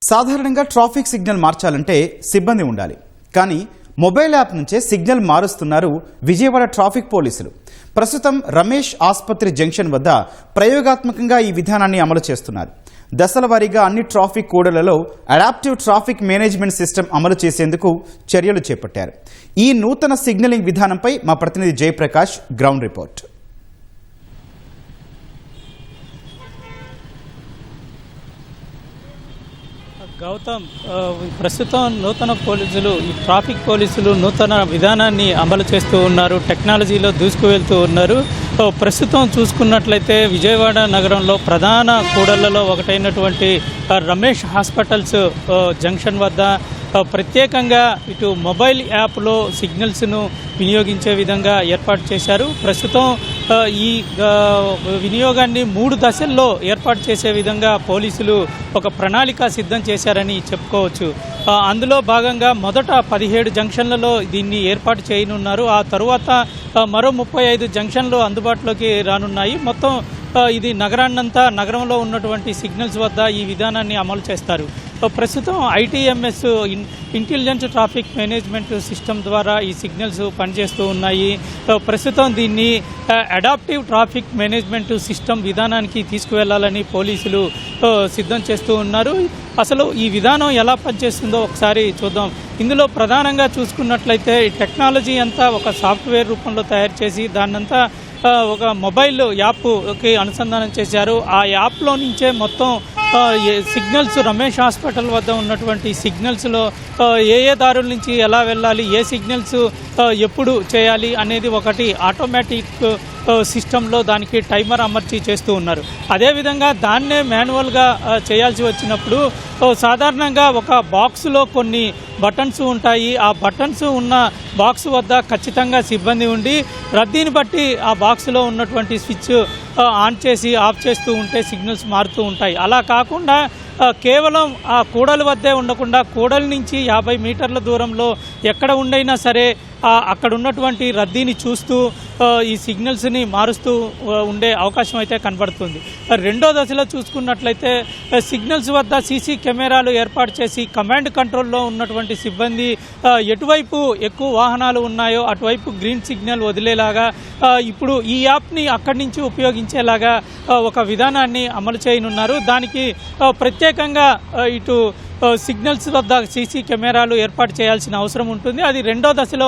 సాధారణంగా traffic signal మార్చాలంటే సిబ్బంది ఉండాలి. కానీ మొబైల్ యాప్ నుంచే సిగ్నల్ మారుస్తున్నారు విజయవాడ ట్రాఫిక్ పోలీసులు. ప్రస్తుతం రమేష్ ఆసుపత్రి జంక్షన్ వద్ద ప్రయోగాత్మకంగా ఈ విధానాన్ని అమలు చేస్తున్నారు. దశల వారీగా అన్ని ట్రాఫిక్ కూడళ్లలో అడాప్టివ్ ట్రాఫిక్ మేనేజ్మెంట్ సిస్టమ్ అమలు చేసేందుకు చర్యలు చేపట్టారు. ఈ నూతన సిగ్నలింగ్ విధానంపై మా ప్రతినిధి జయప్రకాష్ గ్రౌండ్ రిపోర్ట్. గౌతమ్, ప్రస్తుతం నూతన పోలీసులు ఈ ట్రాఫిక్ పోలీసులు నూతన విధానాన్ని అమలు చేస్తూ ఉన్నారు. టెక్నాలజీలో దూసుకువెళ్తూ ఉన్నారు. ప్రస్తుతం చూసుకున్నట్లయితే విజయవాడ నగరంలో ప్రధాన కూడళ్లలో ఒకటైనటువంటి రమేష్ హాస్పిటల్స్ జంక్షన్ వద్ద ప్రత్యేకంగా ఇటు మొబైల్ యాప్లో సిగ్నల్స్ను వినియోగించే విధంగా ఏర్పాటు చేశారు. ప్రస్తుతం ఈ వినియోగాన్ని 3 దశల్లో ఏర్పాటు చేసే విధంగా పోలీసులు ఒక ప్రణాళిక సిద్ధం చేశారని చెప్పుకోవచ్చు. అందులో భాగంగా మొదట 17 జంక్షన్లలో దీన్ని ఏర్పాటు చేయనున్నారు. ఆ తరువాత మరో 35 జంక్షన్లు అందుబాటులోకి రానున్నాయి. మొత్తం ఇది నగరంలో ఉన్నటువంటి సిగ్నల్స్ వద్ద ఈ విధానాన్ని అమలు చేస్తారు. ప్రస్తుతం ITMS intelligent traffic management system ద్వారా ఈ సిగ్నల్స్ పనిచేస్తూ ఉన్నాయి. ప్రస్తుతం దీన్ని అడాప్టివ్ ట్రాఫిక్ మేనేజ్మెంట్ సిస్టమ్ విధానానికి తీసుకువెళ్లాలని పోలీసులు సిద్ధం చేస్తూ ఉన్నారు. అసలు ఈ విధానం ఎలా పనిచేస్తుందో ఒకసారి చూద్దాం. ఇందులో ప్రధానంగా చూసుకున్నట్లయితే టెక్నాలజీ అంతా ఒక సాఫ్ట్వేర్ రూపంలో తయారు చేసి దాన్నంతా ఒక మొబైల్ యాప్కి అనుసంధానం చేశారు. ఆ యాప్లో నుంచే మొత్తం సిగ్నల్స్ రమేష్ హాస్పిటల్ వద్ద ఉన్నటువంటి సిగ్నల్స్లో ఏ దారుల నుంచి ఎలా వెళ్ళాలి, ఏ సిగ్నల్స్ ఎప్పుడు చేయాలి అనేది ఒకటి ఆటోమేటిక్ సిస్టంలో దానికి టైమర్ అమర్చి చేస్తూ ఉన్నారు. అదేవిధంగా దాన్నే మాన్యువల్గా చేయాల్సి వచ్చినప్పుడు సాధారణంగా ఒక బాక్స్లో కొన్ని బటన్స్ ఉంటాయి. ఆ బటన్స్ ఉన్న బాక్స్ వద్ద ఖచ్చితంగా సిబ్బంది ఉండి రద్దీని బట్టి ఆ బాక్స్లో ఉన్నటువంటి స్విచ్ ఆన్ చేసి ఆఫ్ చేస్తూ ఉంటే సిగ్నల్స్ మారుతూ ఉంటాయి. అలా కాకుండా కేవలం ఆ కూడలి వద్దే ఉండకుండా కూడలి నుంచి 50 మీటర్ల దూరంలో ఎక్కడ ఉండైనా సరే అక్కడ ఉన్నటువంటి రద్దీని చూస్తూ ఈ సిగ్నల్స్ని మారుస్తూ ఉండే అవకాశం అయితే కనబడుతుంది. రెండో దశలో చూసుకున్నట్లయితే సిగ్నల్స్ వద్ద CC కెమెరాలు ఏర్పాటు చేసి కమాండ్ కంట్రోల్లో ఉన్నటువంటి సిబ్బంది ఎటువైపు ఎక్కువ వాహనాలు ఉన్నాయో అటువైపు గ్రీన్ సిగ్నల్ వదిలేలాగా ఇప్పుడు ఈ యాప్ని అక్కడి నుంచి ఉపయోగించేలాగా ఒక విధానాన్ని అమలు చేయనున్నారు. దానికి ప్రత్యేకంగా ఇటు సిగ్నల్స్ వద్ద CC కెమెరాలు ఏర్పాటు చేయాల్సిన అవసరం ఉంటుంది. అది రెండో దశలో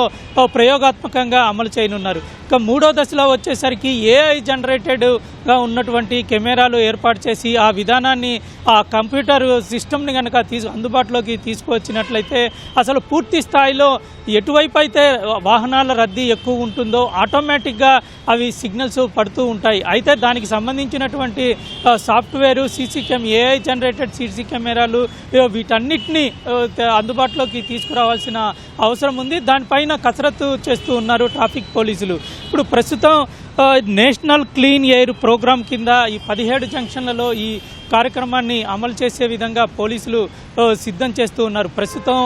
ప్రయోగాత్మకంగా అమలు చేయనున్నారు. ఇక మూడో దశలో వచ్చేసరికి AI జనరేటెడ్గా ఉన్నటువంటి కెమెరాలు ఏర్పాటు చేసి ఆ విధానాన్ని ఆ కంప్యూటర్ సిస్టమ్ని కనుక అందుబాటులోకి తీసుకువచ్చినట్లయితే అసలు పూర్తి స్థాయిలో ఎటువైపు అయితే వాహనాల రద్దీ ఎక్కువ ఉంటుందో ఆటోమేటిక్గా అవి సిగ్నల్స్ పడుతూ ఉంటాయి. అయితే దానికి సంబంధించినటువంటి సాఫ్ట్వేరు AI జనరేటెడ్ CC కెమెరాలు వీటన్నిటినీ అందుబాటులోకి తీసుకురావాల్సిన అవసరం ఉంది. దానిపైన కసరత్తు చేస్తూ ఉన్నారు ట్రాఫిక్ పోలీసులు. ఇప్పుడు ప్రస్తుతం నేషనల్ క్లీన్ ఎయిర్ ప్రోగ్రాం కింద ఈ 17 జంక్షన్లలో ఈ కార్యక్రమాన్ని అమలు చేసే విధంగా పోలీసులు సిద్ధం చేస్తూ ఉన్నారు. ప్రస్తుతం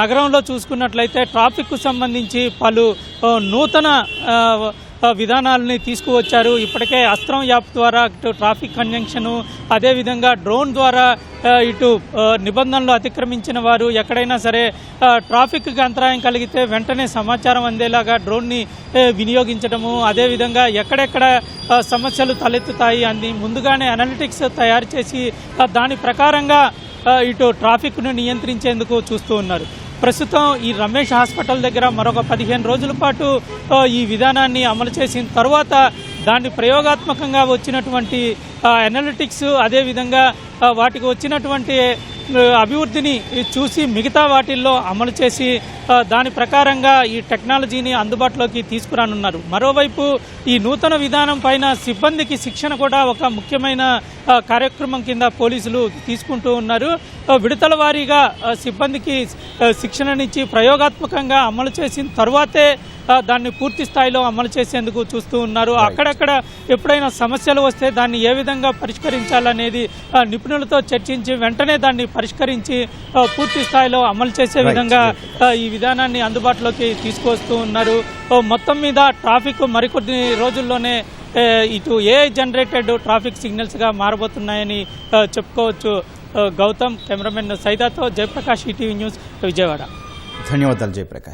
నగరంలో చూసుకున్నట్లయితే ట్రాఫిక్కు సంబంధించి పలు నూతన విధానాలని తీసుకువచ్చారు. ఇప్పటికే అస్త్రం యాప్ ద్వారా ఇటు ట్రాఫిక్ కంజంక్షను, అదేవిధంగా డ్రోన్ ద్వారా ఇటు నిబంధనలు అతిక్రమించిన వారు ఎక్కడైనా సరే ట్రాఫిక్కి అంతరాయం కలిగితే వెంటనే సమాచారం అందేలాగా డ్రోన్ని వినియోగించడము, అదేవిధంగా ఎక్కడెక్కడ సమస్యలు తలెత్తుతాయి అని ముందుగానే అనలిటిక్స్ తయారు చేసి దాని ప్రకారంగా ఇటు ట్రాఫిక్ను నియంత్రించేందుకు చూస్తూ ఉన్నారు. ప్రస్తుతం ఈ రమేష్ హాస్పిటల్ దగ్గర మరొక 15 రోజుల పాటు ఈ విధానాన్ని అమలు చేసిన తర్వాత దాన్ని ప్రయోగాత్మకంగా వచ్చినటువంటి అనలిటిక్స్ అదేవిధంగా వాటికి వచ్చినటువంటి అభివృద్ధిని చూసి మిగతా వాటిల్లో అమలు చేసి దాని ప్రకారంగా ఈ టెక్నాలజీని అందుబాటులోకి తీసుకురానున్నారు. మరోవైపు ఈ నూతన విధానం పైన సిబ్బందికి శిక్షణ కూడా ఒక ముఖ్యమైన కార్యక్రమం కింద పోలీసులు తీసుకుంటూ ఉన్నారు. విడతల వారీగా సిబ్బందికి శిక్షణనిచ్చి ప్రయోగాత్మకంగా అమలు చేసిన తర్వాతే దాన్ని పూర్తి స్థాయిలో అమలు చేసేందుకు చూస్తూ ఉన్నారు. అక్కడక్కడ ఎప్పుడైనా సమస్యలు వస్తే దాన్ని ఏ విధంగా పరిష్కరించాలనేది నిపుణులతో చర్చించి వెంటనే దాన్ని పరిష్కరించి పూర్తి స్థాయిలో అమలు చేసే విధంగా ఈ విధానాన్ని అందుబాటులోకి తీసుకొస్తూ ఉన్నారు. మొత్తం మీద ట్రాఫిక్ మరికొన్ని రోజుల్లోనే ఇటు AI జనరేటెడ్ ట్రాఫిక్ సిగ్నల్స్గా మారబోతున్నాయని చెప్పుకోవచ్చు. గౌతమ్, కెమెరామెన్ సైదాతో జయప్రకాష్, ఈటీవీ న్యూస్, విజయవాడ. ధన్యవాదాలు జయప్రకాష్.